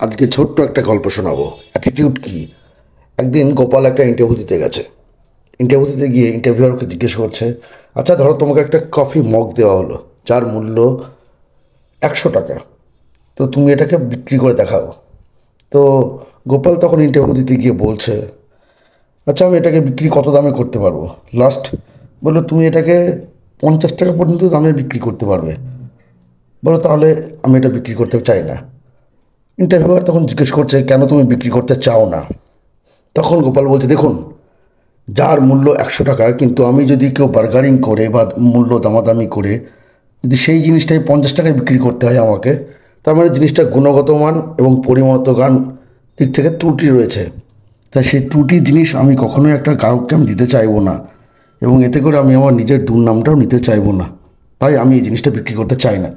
আজকে ছোট্ট একটা গল্প শোনাবো। অ্যাটিটিউড কি। একদিন গোপাল একটা ইন্টারভিউ দিতে গেছে। ইন্টারভিউ দিতে গিয়ে ইন্টারভিউয়ারকে জিজ্ঞেস করছে, আচ্ছা ধরো তোমাকে একটা কফি মগ দেওয়া হলো যার মূল্য 100 টাকা, তো তুমি এটাকে বিক্রি করে দেখাও। তো গোপাল তখন ইন্টারভিউ দিতে গিয়ে বলছে, আচ্ছা আমি এটাকে বিক্রি কত দামে করতে পারবো। লাস্ট বললো, তুমি এটাকে 50 টাকা পর্যন্ত দামে বিক্রি করতে পারবে। বলো তাহলে আমি এটা বিক্রি করতে চাই না। ইন্টারভিউয়ার তখন জিজ্ঞেস করছে, কেন তুমি বিক্রি করতে চাও না। তখন গোপাল বলছে, দেখুন, যার মূল্য 100 টাকা, কিন্তু আমি যদি কেউ বার্গারিং করে বা মূল্য দামাদামি করে যদি সেই জিনিসটাই 50 টাকায় বিক্রি করতে হয় আমাকে, তার মানে জিনিসটা গুণগত মান এবং পরিমাণগত দিক থেকে ত্রুটি রয়েছে। তাই সেই ত্রুটি জিনিস আমি কখনোই একটা গ্রাহককে আমি দিতে চাইবো না, এবং এতে করে আমি আমার নিজের দুর্নামটাও নিতে চাইবো না। তাই আমি এই জিনিসটা বিক্রি করতে চাই না।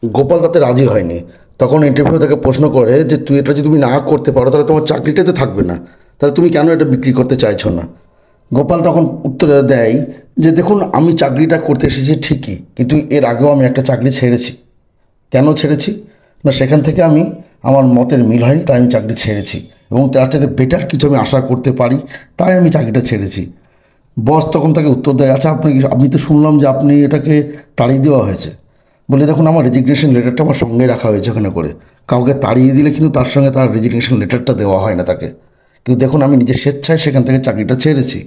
গোপাল তাতে রাজি হয়নি। তখন ইন্টারভিউ তাকে প্রশ্ন করে যে, তুই এটা যদি তুমি না করতে পারো তাহলে তোমার চাকরিটাতে থাকবে না, তাহলে তুমি কেন এটা বিক্রি করতে চাইছো না। গোপাল তখন উত্তরে দেয় যে, দেখুন, আমি চাকরিটা করতে এসেছি ঠিকই, কিন্তু এর আগেও আমি একটা চাকরি ছেড়েছি। কেন ছেড়েছি না, সেখান থেকে আমার মতের মিল হয়নি, তাই আমি চাকরি ছেড়েছি, এবং তার চাইতে বেটার কিছু আমি আশা করতে পারি, তাই আমি চাকরিটা ছেড়েছি। বস তখন তাকে উত্তর দেয়, আচ্ছা আপনি তো শুনলাম যে আপনি এটাকে তাড়িয়ে দেওয়া হয়েছে। বলে, দেখুন, আমার রেজিগনেশন লেটারটা আমার সঙ্গে রাখা হয়েছে ওখানে করে। কাউকে তাড়িয়ে দিলে কিন্তু তার সঙ্গে তার রেজিগনেশন লেটারটা দেওয়া হয় না তাকে। কিন্তু দেখুন, আমি নিজের স্বেচ্ছায় সেখান থেকে চাকরিটা ছেড়েছি।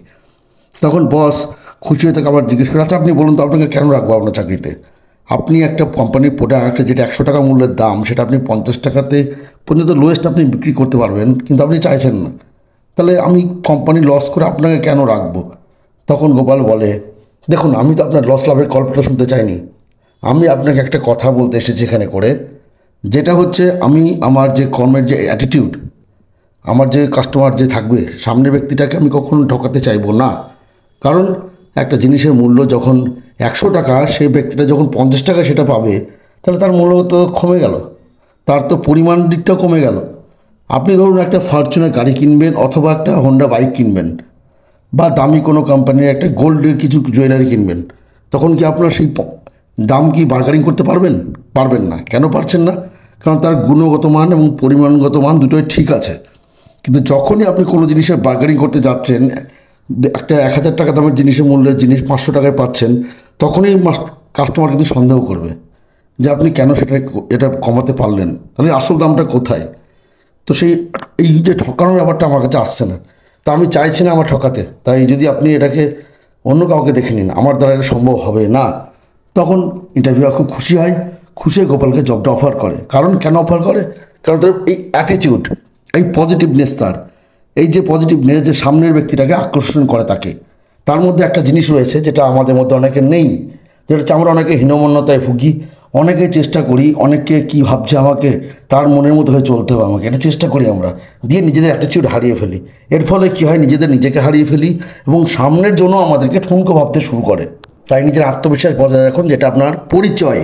তখন বস খুশি হয়ে তাকে আবার জিজ্ঞেস করে, আচ্ছা আপনি বলুন তো, আপনাকে কেন রাখবো আপনার চাকরিতে। আপনি একটা কোম্পানির প্রোডাক্ট যেটা 100 টাকা মূল্যের দাম, সেটা আপনি 50 টাকাতে পর্যন্ত লোয়েস্ট আপনি বিক্রি করতে পারবেন, কিন্তু আপনি চাইছেন না। তাহলে আমি কোম্পানি লস করে আপনাকে কেন রাখবো। তখন গোপাল বলে, দেখুন, আমি তো আপনার লস লাভের গল্পটা শুনতে চাইনি। আমি আপনাকে একটা কথা বলতে এসেছি এখানে করে, যেটা হচ্ছে আমি আমার যে কর্মের যে অ্যাটিটিউড, আমার যে কাস্টমার যে থাকবে সামনের ব্যক্তিটাকে আমি কখনো ঠকাতে চাইবো না। কারণ একটা জিনিসের মূল্য যখন 100 টাকা, সেই ব্যক্তিটা যখন 50 টাকা সেটা পাবে, তাহলে তার মূল্য তো কমে গেল, তার তো পরিমাণ দিকটাও কমে গেল। আপনি ধরুন একটা ফরচুনার গাড়ি কিনবেন, অথবা একটা হোন্ডা বাইক কিনবেন, বা দামি কোনো কোম্পানির একটা গোল্ডের কিছু জুয়েলারি কিনবেন, তখন কি আপনার সেই দাম কি বার্গারিং করতে পারবেন? পারবেন না। কেন পারছেন না? কারণ তার গুণগত মান এবং পরিমাণগত মান দুটোই ঠিক আছে। কিন্তু যখনই আপনি কোনো জিনিসের বার্গারিং করতে যাচ্ছেন, একটা 1000 টাকা দামের জিনিসের মূল্যের জিনিস 500 টাকায় পাচ্ছেন, তখনই কাস্টমার কিন্তু সন্দেহ করবে যে আপনি কেন এটা কমাতে পারলেন, তাহলে আসল দামটা কোথায়। তো এই যে ঠকানোর ব্যাপারটা আমার কাছে আসছে না। তা আমি চাইছি না আমার ঠকাতে, তাই যদি আপনি এটাকে অন্য কাউকে দেখে নিন, আমার দ্বারা এটা সম্ভব হবে না। তখন ইন্টারভিউয়ার খুব খুশি হয়। খুশি হয়ে গোপালকে জবটা অফার করে। কারণ কেন অফার করে? কারণ তার এই অ্যাটিটিউড, এই পজিটিভনেস, তার এই যে পজিটিভনেস, যে সামনের ব্যক্তিটাকে আকর্ষণ করে তাকে। তার মধ্যে একটা জিনিস রয়েছে যেটা আমাদের মধ্যে অনেকের নেই, যেটা হচ্ছে আমরা অনেকে হীনমন্যতায় ভুগি, অনেকে চেষ্টা করি, অনেকে কী ভাবছে আমাকে, তার মনের মতো হয়ে চলতে হবে আমাকে, এটা চেষ্টা করি আমরা, দিয়ে নিজেদের অ্যাটিটিউড হারিয়ে ফেলি। এর ফলে কী হয়, নিজেকে হারিয়ে ফেলি, এবং সামনের জন্য আমাদেরকে ঠুনকো ভাবতে শুরু করে। তাই নিজের আত্মবিশ্বাস বজায় রাখুন, যেটা আপনার পরিচয়।